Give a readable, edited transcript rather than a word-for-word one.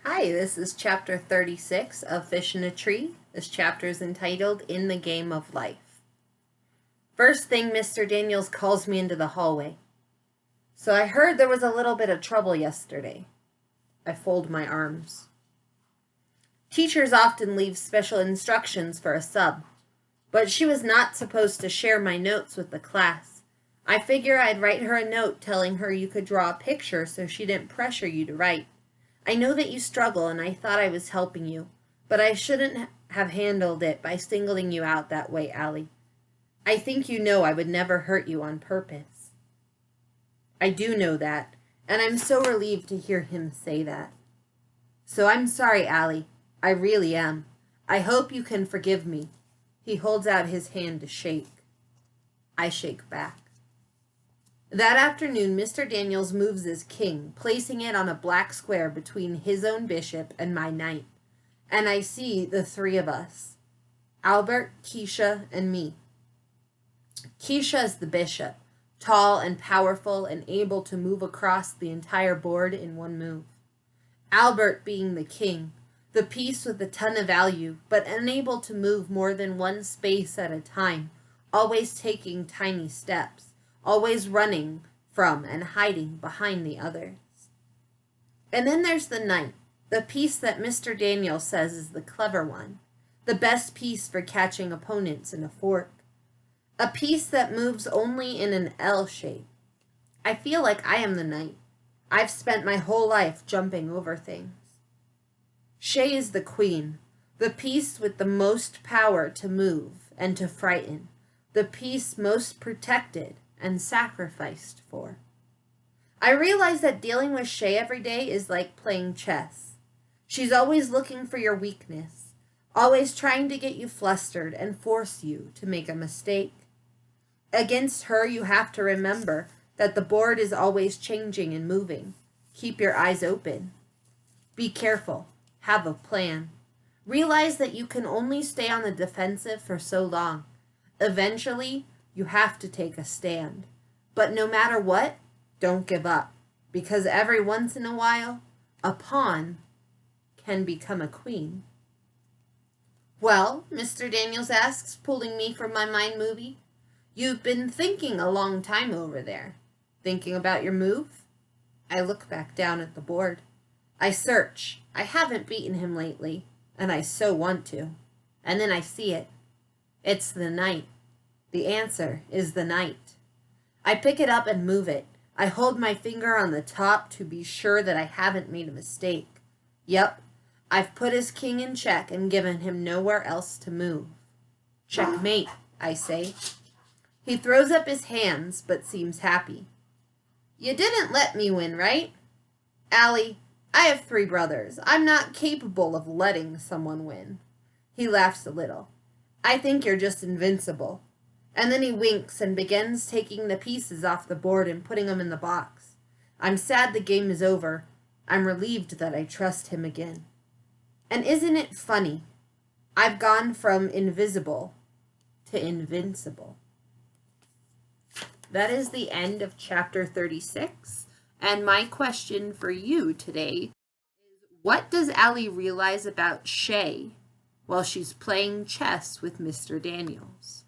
Hi, this is chapter 36 of Fish in a Tree. This chapter is entitled In the Game of Life. First thing, Mr. Daniels calls me into the hallway. So I heard there was a little bit of trouble yesterday. I fold my arms. Teachers often leave special instructions for a sub, but she was not supposed to share my notes with the class. I figure I'd write her a note telling her you could draw a picture so she didn't pressure you to write. I know that you struggle, and I thought I was helping you, but I shouldn't have handled it by singling you out that way, Allie. I think you know I would never hurt you on purpose. I do know that, and I'm so relieved to hear him say that. So I'm sorry, Allie. I really am. I hope you can forgive me. He holds out his hand to shake. I shake back. That afternoon, Mr. Daniels moves his king, placing it on a black square between his own bishop and my knight. And I see the three of us, Albert, Keisha, and me. Keisha is the bishop, tall and powerful and able to move across the entire board in one move. Albert being the king, the piece with a ton of value, but unable to move more than one space at a time, always taking tiny steps. Always running from and hiding behind the others. And then there's the knight, the piece that Mr. Daniel says is the clever one, the best piece for catching opponents in a fork, a piece that moves only in an L shape. I feel like I am the knight. I've spent my whole life jumping over things. Shay is the queen, the piece with the most power to move and to frighten, the piece most protected and sacrificed for. I realize that dealing with Shay every day is like playing chess. She's always looking for your weakness, always trying to get you flustered and force you to make a mistake. Against her, you have to remember that the board is always changing and moving. Keep your eyes open. Be careful. Have a plan. Realize that you can only stay on the defensive for so long. Eventually, you have to take a stand. But no matter what, don't give up. Because every once in a while, a pawn can become a queen. Well, Mr. Daniels asks, pulling me from my mind movie. You've been thinking a long time over there. Thinking about your move? I look back down at the board. I search. I haven't beaten him lately, and I so want to. And then I see it. It's the knight. The answer is the knight. I pick it up and move it. I hold my finger on the top to be sure that I haven't made a mistake. Yep, I've put his king in check and given him nowhere else to move. Checkmate, I say. He throws up his hands, but seems happy. You didn't let me win, right? Allie, I have 3 brothers. I'm not capable of letting someone win. He laughs a little. I think you're just invincible. And then he winks and begins taking the pieces off the board and putting them in the box. I'm sad the game is over. I'm relieved that I trust him again. And isn't it funny? I've gone from invisible to invincible. That is the end of chapter 36. And my question for you today is, what does Allie realize about Shay while she's playing chess with Mr. Daniels?